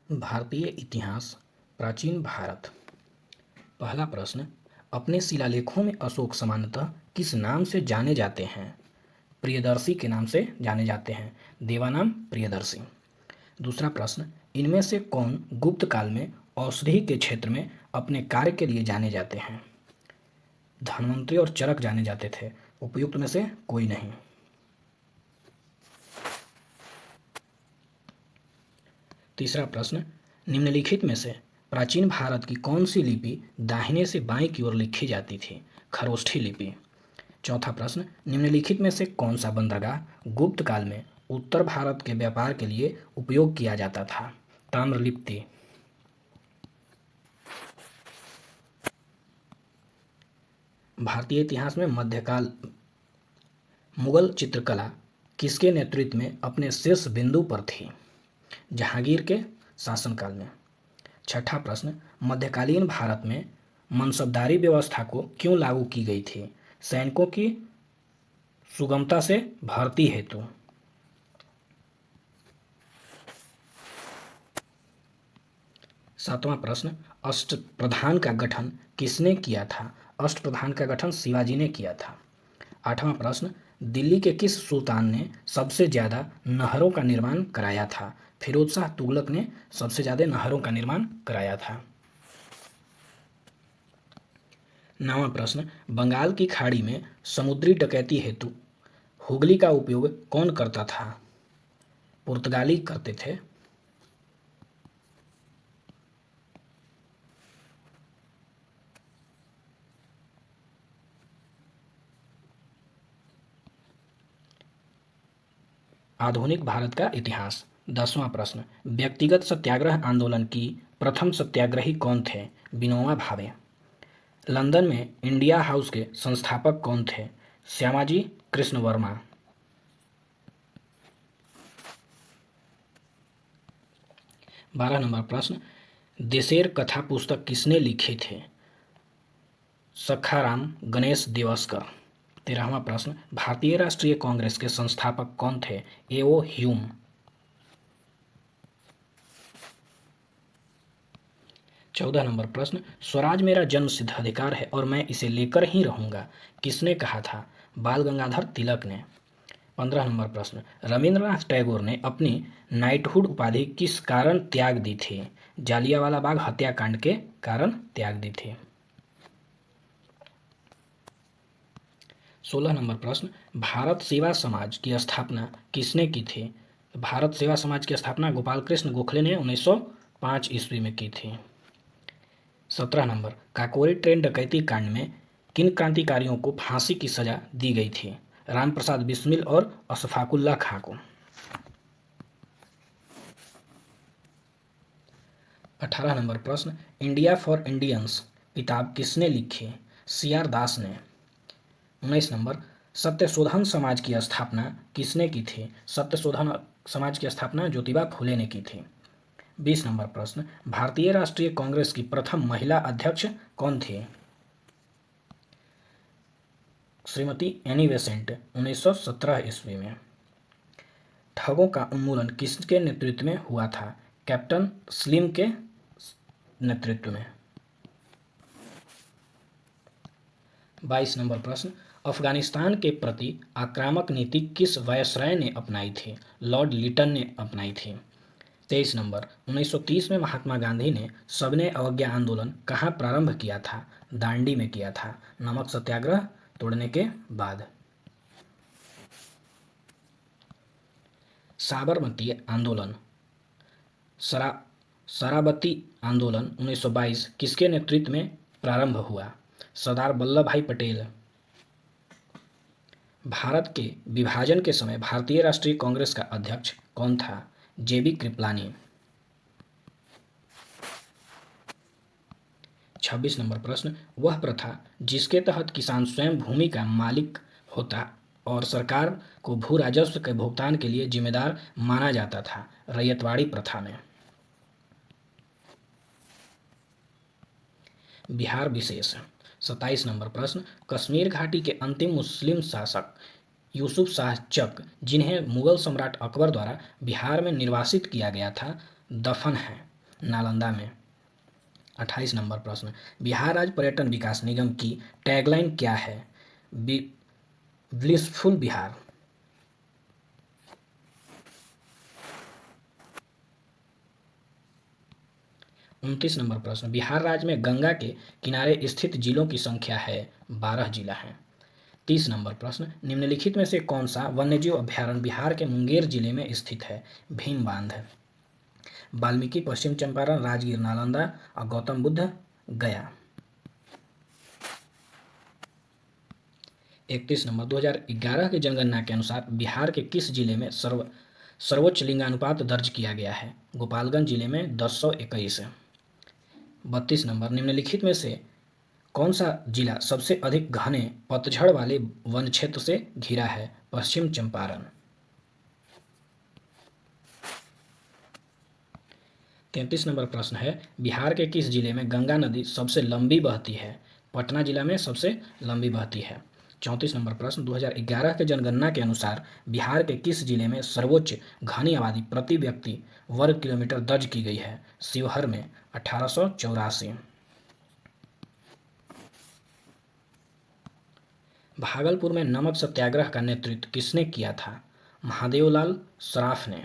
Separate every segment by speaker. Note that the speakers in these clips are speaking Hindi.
Speaker 1: भारतीय इतिहास, प्राचीन भारत। पहला प्रश्न, अपने शिलालेखों में अशोक सामान्यतः किस नाम से जाने जाते हैं? प्रियदर्शी के नाम से जाने जाते हैं। देवानाम प्रियदर्शी। दूसरा प्रश्न, इनमें से कौन गुप्त काल में औषधि के क्षेत्र में अपने कार्य के लिए जाने जाते हैं? धन्वंतरी और चरक जाने जाते थे। उपयुक्त में से कोई नहीं। तीसरा प्रश्न, निम्नलिखित में से प्राचीन भारत की कौन सी लिपि दाहिने से बाएं की ओर लिखी जाती थी? खरोष्ठी लिपि। चौथा प्रश्न, निम्नलिखित में से कौन सा बंदरगाह गुप्त काल में उत्तर भारत के व्यापार के लिए उपयोग किया जाता था? ताम्रलिप्ति। भारतीय इतिहास में मध्यकाल मुगल चित्रकला किसके नेतृत्व में अपने शीर्ष बिंदु पर थी? जहांगीर के शासनकाल में। छठा प्रश्न, मध्यकालीन भारत में मनसबदारी व्यवस्था को क्यों लागू की गई थी? सैनिकों की सुगमता से भर्ती हेतु। सातवां प्रश्न, अष्टप्रधान का गठन किसने किया था? अष्टप्रधान का गठन शिवाजी ने किया था। आठवां प्रश्न, दिल्ली के किस सुल्तान ने सबसे ज़्यादा नहरों का निर्माण कराया था? फिरोज शाह तुगलक ने सबसे ज़्यादा नहरों का निर्माण कराया था। नौवां प्रश्न, बंगाल की खाड़ी में समुद्री डकैती हेतु हुगली का उपयोग कौन करता था? पुर्तगाली करते थे। आधुनिक भारत का इतिहास। 10वां प्रश्न, व्यक्तिगत सत्याग्रह आंदोलन की प्रथम सत्याग्रही कौन थे? विनोबा भावे। लंदन में इंडिया हाउस के संस्थापक कौन थे? श्यामाजी कृष्ण वर्मा। 12 नंबर प्रश्न, देशेर कथा पुस्तक किसने लिखे थे? सखाराम गणेश देवस्कर। 13वां प्रश्न, भारतीय राष्ट्रीय कांग्रेस के संस्थापक कौन थे? ए.ओ. ह्यूम। 14 नंबर प्रश्न, स्वराज मेरा जन्मसिद्ध अधिकार है और मैं इसे लेकर ही रहूंगा, किसने कहा था? बाल गंगाधर तिलक ने। 15 नंबर प्रश्न, रविंद्रनाथ टैगोर ने अपनी नाइटहुड उपाधि किस कारण त्याग दी थी? जालियांवाला बाग हत्याकांड के कारण त्याग दी थी। 16 नंबर प्रश्न, भारत सेवा समाज की स्थापना किसने की थी? भारत सेवा समाज की स्थापना गोपाल कृष्ण गोखले ने 1905 ईस्वी में की थी। 17 नंबर, काकोरी ट्रेन डकैती कांड में किन क्रांतिकारियों को फांसी की सजा दी गई थी? राम प्रसाद बिस्मिल और अशफाकुल्ला खां को। 18 नंबर प्रश्न, इंडिया फॉर इंडियंस किताब किसने लिखी? सी.आर. दास ने। 19 नंबर, सत्यशोधन समाज की स्थापना किसने की थी? सत्यशोधन समाज की स्थापना ज्योतिबा फुले ने की थी। 20 नंबर प्रश्न, भारतीय राष्ट्रीय कांग्रेस की प्रथम महिला अध्यक्ष कौन थी? श्रीमती एनी बेसेंट 1917 ईस्वी में। ठगों का उन्मूलन किसके नेतृत्व में हुआ था? कैप्टन स्लिम के नेतृत्व में। 22 नंबर प्रश्न, अफगानिस्तान के प्रति आक्रामक नीति किस वायसराय ने अपनाई थी? लॉर्ड लिटन ने अपनाई थी। 23 नंबर, 1930 में महात्मा गांधी ने सबने अवज्ञा आंदोलन कहाँ प्रारंभ किया था? दांडी में किया था, नमक सत्याग्रह तोड़ने के बाद। साबरमती आंदोलन शराबती आंदोलन 1922 किसके नेतृत्व में प्रारंभ हुआ? सरदार वल्लभ भाई पटेल। भारत के विभाजन के समय भारतीय राष्ट्रीय कांग्रेस का अध्यक्ष कौन था? जे.बी. कृपलानी। 26 नंबर प्रश्न, वह प्रथा जिसके तहत किसान स्वयं भूमि का मालिक होता और सरकार को भू राजस्व के भुगतान के लिए जिम्मेदार माना जाता था, रैयतवाड़ी प्रथा में। बिहार विशेष। 27 नंबर प्रश्न, कश्मीर घाटी के अंतिम मुस्लिम शासक यूसुफ शाह चक, जिन्हें मुगल सम्राट अकबर द्वारा बिहार में निर्वासित किया गया था, दफन हैं। नालंदा में। 28 नंबर प्रश्न, बिहार राज्य पर्यटन विकास निगम की टैगलाइन क्या है? ब्लिसफुल बिहार। 29 नंबर प्रश्न, बिहार राज्य में गंगा के किनारे स्थित जिलों की संख्या है? 12 जिला हैं। 30 नंबर प्रश्न, निम्नलिखित में से कौन सा वन्यजीव अभयारण्य बिहार के मुंगेर जिले में स्थित है? भीम बांध। वाल्मीकि पश्चिम चंपारण, राजगीर नालंदा और गौतम बुद्ध गया। 31 नंबर, 2011 की जनगणना के अनुसार बिहार के किस जिले में सर्वोच्च लिंगानुपात दर्ज किया गया है? गोपालगंज जिले में 1021 है। 32 नंबर, निम्नलिखित में से कौन सा जिला सबसे अधिक घने पतझड़ वाले वन क्षेत्र से घिरा है? पश्चिम चंपारण। 33 नंबर प्रश्न है, बिहार के किस जिले में गंगा नदी सबसे लंबी बहती है? पटना जिला में सबसे लंबी बहती है। 34 नंबर प्रश्न, 2011 के जनगणना के अनुसार बिहार के किस जिले में सर्वोच्च घनी आबादी प्रति व्यक्ति वर्ग किलोमीटर दर्ज की गई है? शिवहर में 1884। भागलपुर में नमक सत्याग्रह का नेतृत्व किसने किया था? महादेवलाल सराफ ने।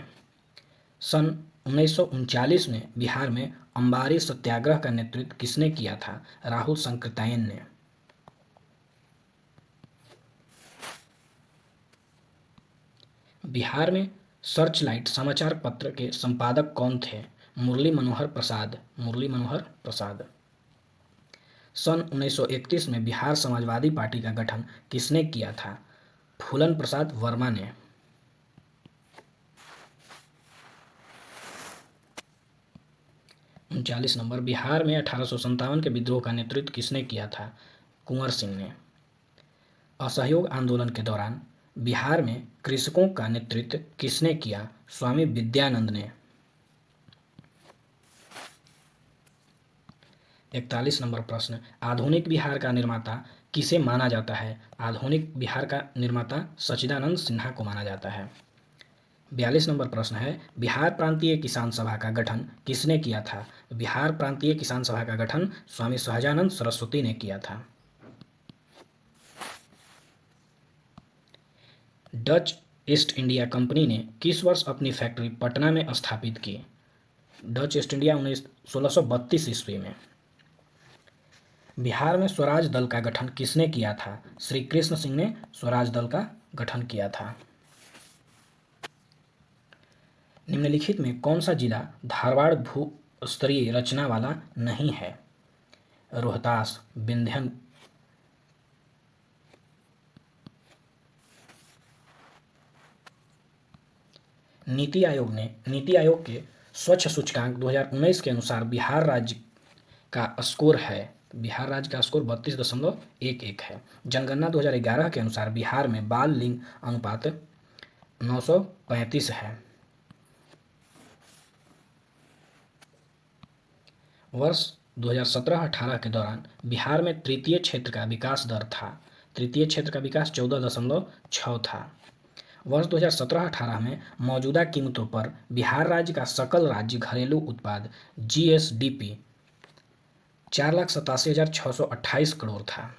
Speaker 1: सन 1939 में बिहार में अंबारी सत्याग्रह का नेतृत्व किसने किया था? राहुल सांकृत्यायन ने। बिहार में सर्चलाइट समाचार पत्र के संपादक कौन थे? मुरली मनोहर प्रसाद। सन 1931 में बिहार समाजवादी पार्टी का गठन किसने किया था? फूलन प्रसाद वर्मा ने। 39 नंबर, बिहार में 1857 के विद्रोह का नेतृत्व किसने किया था? कुंवर सिंह ने। असहयोग आंदोलन के दौरान बिहार में कृषकों का नेतृत्व किसने किया? स्वामी विद्यानंद ने। 41 नंबर प्रश्न, आधुनिक बिहार का निर्माता किसे माना जाता है? आधुनिक बिहार का निर्माता सच्चिदानंद सिन्हा को माना जाता है। 42 नंबर प्रश्न है, बिहार प्रांतीय किसान सभा का गठन किसने किया था? बिहार प्रांतीय किसान सभा का गठन स्वामी सहजानंद सरस्वती ने किया था। डच ईस्ट इंडिया कंपनी ने किस वर्ष अपनी फैक्ट्री पटना में स्थापित की? डच ईस्ट इंडिया 1632 ईस्वी में। बिहार में स्वराज दल का गठन किसने किया था? श्री कृष्ण सिंह ने स्वराज दल का गठन किया था। निम्नलिखित में कौन सा जिला धारवाड़ भूस्तरीय रचना वाला नहीं है? रोहतास, विंध्य। नीति आयोग के स्वच्छ सूचकांक 2019 के अनुसार बिहार राज्य का स्कोर 32.11 है। जनगणना 2011 के अनुसार बिहार में बाल लिंग अनुपात 935 है। वर्ष 2017-18 के दौरान बिहार में तृतीय क्षेत्र का विकास दर था। तृतीय क्षेत्र का विकास 14.6 था। वर्ष 2017-18 में मौजूदा कीमतों पर बिहार राज्य का सकल राज्य घरेलू उत्पाद GSDP 4,87,628 करोड़ था।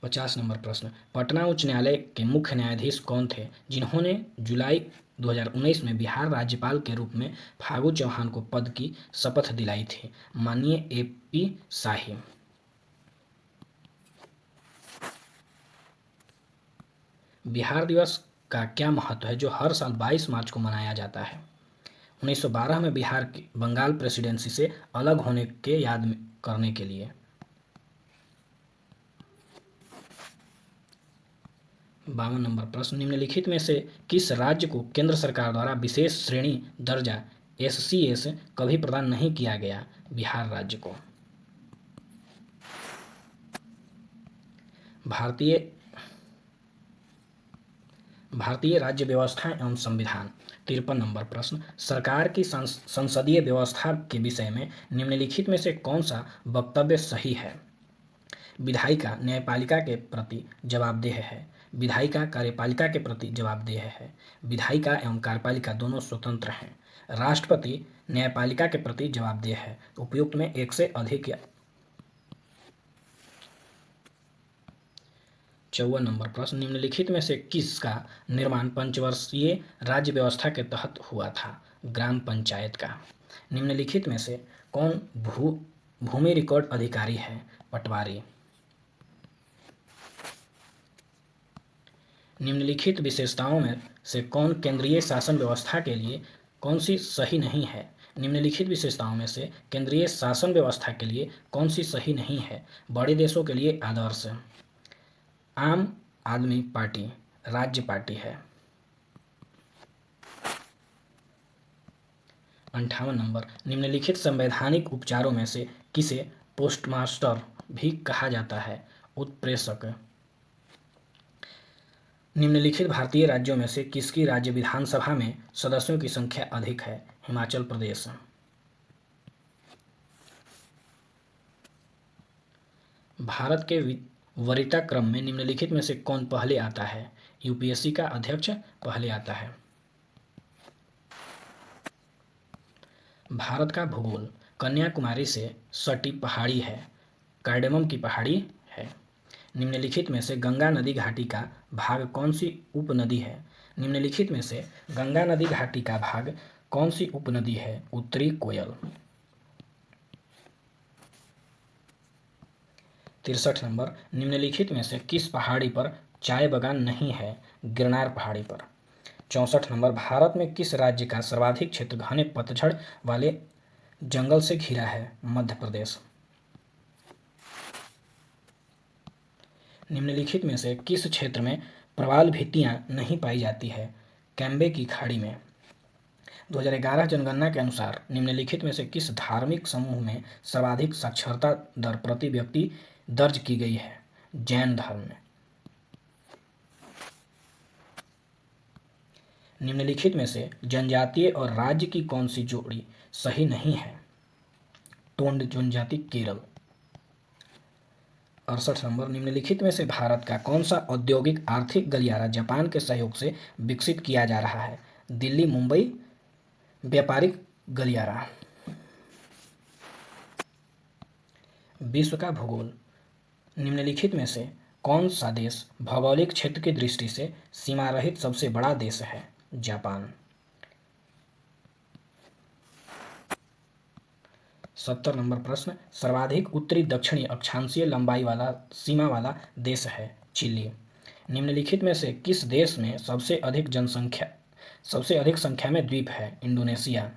Speaker 1: 50 नंबर प्रश्न, पटना उच्च न्यायालय के मुख्य न्यायाधीश कौन थे जिन्होंने जुलाई 2019 में बिहार राज्यपाल के रूप में फागू चौहान को पद की शपथ दिलाई थी? माननीय AP शाही। बिहार दिवस का क्या महत्व है जो हर साल 22 मार्च को मनाया जाता है? 1912 में बिहार की बंगाल प्रेसिडेंसी से अलग होने के याद करने के लिए। 52 नंबर प्रश्न, निम्नलिखित में से किस राज्य को केंद्र सरकार द्वारा विशेष श्रेणी दर्जा SCS कभी प्रदान नहीं किया गया? बिहार राज्य को। भारतीय राज्य व्यवस्था एवं संविधान। 53 नंबर प्रश्न, सरकार की संसदीय व्यवस्था के विषय में निम्नलिखित में से कौन सा वक्तव्य सही है? विधायिका न्यायपालिका के प्रति जवाबदेह है। विधायिका कार्यपालिका के प्रति जवाबदेह है। विधायिका एवं कार्यपालिका दोनों स्वतंत्र हैं। राष्ट्रपति न्यायपालिका के प्रति जवाबदेह है। उपयुक्त में एक से अधिक 54 नंबर प्रश्न, निम्नलिखित में से किसका निर्माण पंचवर्षीय राज्य व्यवस्था के तहत हुआ था? ग्राम पंचायत का। निम्नलिखित में से कौन भूमि रिकॉर्ड अधिकारी है? पटवारी। निम्नलिखित विशेषताओं में से कौन केंद्रीय शासन व्यवस्था के लिए कौन सी सही नहीं है? निम्नलिखित विशेषताओं में से केंद्रीय शासन व्यवस्था के लिए कौन सी सही नहीं है? बड़े देशों के लिए आदर्श आम आदमी पार्टी राज्य पार्टी है। 58 नंबर, निम्नलिखित संवैधानिक उपचारों में से किसे पोस्टमास्टर भी कहा जाता है? उत्प्रेषक। निम्नलिखित भारतीय राज्यों में से किसकी राज्य विधानसभा में सदस्यों की संख्या अधिक है? हिमाचल प्रदेश। भारत के वरीयता क्रम में निम्नलिखित में से कौन पहले आता है? यूपीएससी का अध्यक्ष पहले आता है। भारत का भूगोल कन्याकुमारी से सटी पहाड़ी है, कार्डेमम की पहाड़ी है। निम्नलिखित में से गंगा नदी घाटी का भाग कौन सी उपनदी है? निम्नलिखित में से गंगा नदी घाटी का भाग कौन सी उपनदी है? उत्तरी कोयल। 63 नंबर, निम्नलिखित में से किस पहाड़ी पर चाय बागान नहीं है? गिरनार पहाड़ी पर। 64 नंबर, भारत में किस राज्य का सर्वाधिक क्षेत्र घने पतझड़ वाले जंगल से घिरा है? मध्य प्रदेश। निम्नलिखित में से किस क्षेत्र में प्रवाल भित्तियां नहीं पाई जाती है? कैम्बे की खाड़ी में। 2011 जनगणना के अनुसार निम्नलिखित में से किस धार्मिक समूह में सर्वाधिक साक्षरता दर प्रति व्यक्ति दर्ज की गई है? जैन धर्म में। निम्नलिखित में से जनजातीय और राज्य की कौन सी जोड़ी सही नहीं है? टोंड जनजाति केरल। 68 नंबर, निम्नलिखित में से भारत का कौन सा औद्योगिक आर्थिक गलियारा जापान के सहयोग से विकसित किया जा रहा है? दिल्ली मुंबई व्यापारिक गलियारा। विश्व का भूगोल निम्नलिखित में से कौन सा देश भौगोलिक क्षेत्र की दृष्टि से सीमा रहित सबसे बड़ा देश है? जापान। 70 नंबर प्रश्न, सर्वाधिक उत्तरी दक्षिणी अक्षांशीय लंबाई वाला सीमा वाला देश है? चिली। निम्नलिखित में से किस देश में सबसे अधिक संख्या में द्वीप है? इंडोनेशिया।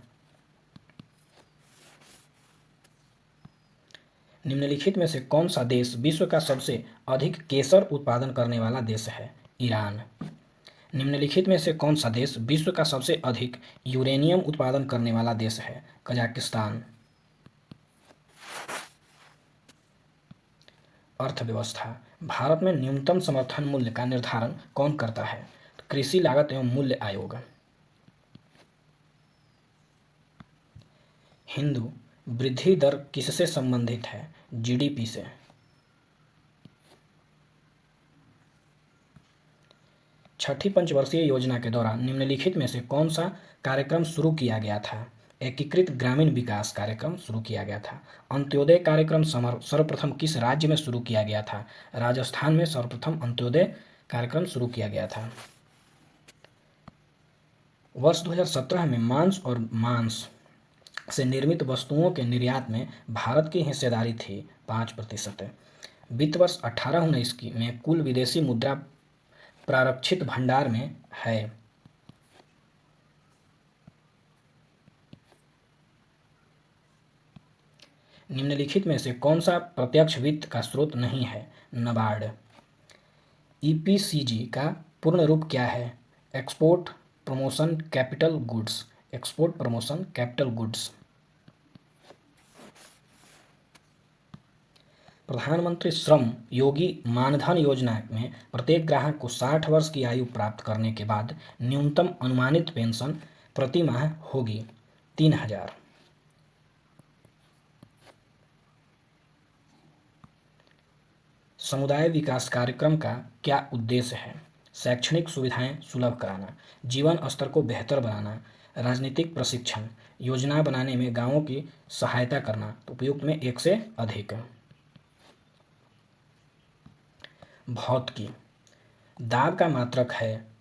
Speaker 1: निम्नलिखित में से कौन सा देश विश्व का सबसे अधिक केसर उत्पादन करने वाला देश है? ईरान। निम्नलिखित में से कौन सा देश विश्व का सबसे अधिक यूरेनियम उत्पादन करने वाला देश है? कजाकिस्तान। अर्थव्यवस्था, भारत में न्यूनतम समर्थन मूल्य का निर्धारण कौन करता है? कृषि लागत एवं मूल्य आयोग। हिंदू वृद्धि दर किससे संबंधित है? जीडीपी से। छठी पंचवर्षीय योजना के दौरान निम्नलिखित में से कौन सा कार्यक्रम शुरू किया गया था? एकीकृत ग्रामीण विकास कार्यक्रम शुरू किया गया था। अंत्योदय कार्यक्रम सर्वप्रथम किस राज्य में शुरू किया गया था? राजस्थान में सर्वप्रथम अंत्योदय कार्यक्रम शुरू किया गया था। वर्ष 2017 में मांस और मांस से निर्मित वस्तुओं के निर्यात में भारत की हिस्सेदारी थी 5%। वित्त वर्ष 18-19 में कुल विदेशी मुद्रा प्रारक्षित भंडार में है। निम्नलिखित में से कौन सा प्रत्यक्ष वित्त का स्रोत नहीं है? नाबार्ड। ईपीसीजी का पूर्ण रूप क्या है? Export promotion capital goods. Export promotion capital goods. प्रधानमंत्री श्रम योगी मानधन योजना में प्रत्येक ग्राहक को 60 वर्ष की आयु प्राप्त करने के बाद न्यूनतम अनुमानित पेंशन प्रति माह होगी 3000। समुदाय विकास कार्यक्रम का क्या उद्देश्य है? शैक्षणिक सुविधाएं सुलभ कराना, जीवन स्तर को बेहतर बनाना, राजनीतिक प्रशिक्षण, योजना बनाने में गांवों की सहायता करना। तो उपयुक्त में एक से अधिक। भौतिकी, दाब का मात्रक है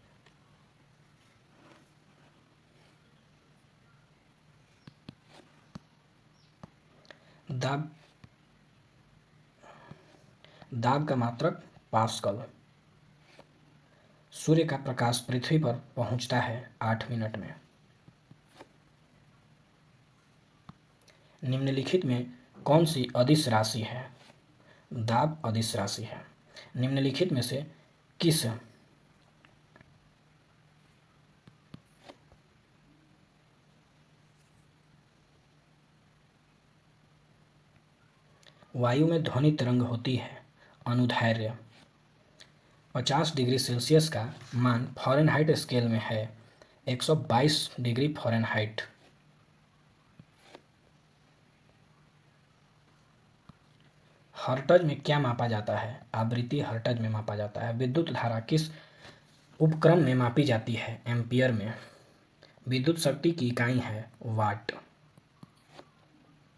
Speaker 1: दाब दाब का मात्रक पास्कल। सूर्य का प्रकाश पृथ्वी पर पहुंचता है 8 मिनट में। निम्नलिखित में कौन सी अदिश राशि है? दाब अदिश राशि है। निम्नलिखित में से किस वायु में ध्वनि तरंग होती है? अनुदैर्ध्य। 50 डिग्री सेल्सियस का मान फ़ारेनहाइट स्केल में है 122 डिग्री फ़ारेनहाइट। हर्ट्ज में क्या मापा जाता है? आवृत्ति हर्ट्ज में मापा जाता है। विद्युत धारा किस उपक्रम में मापी जाती है? एम्पियर में। विद्युत शक्ति की इकाई है वाट।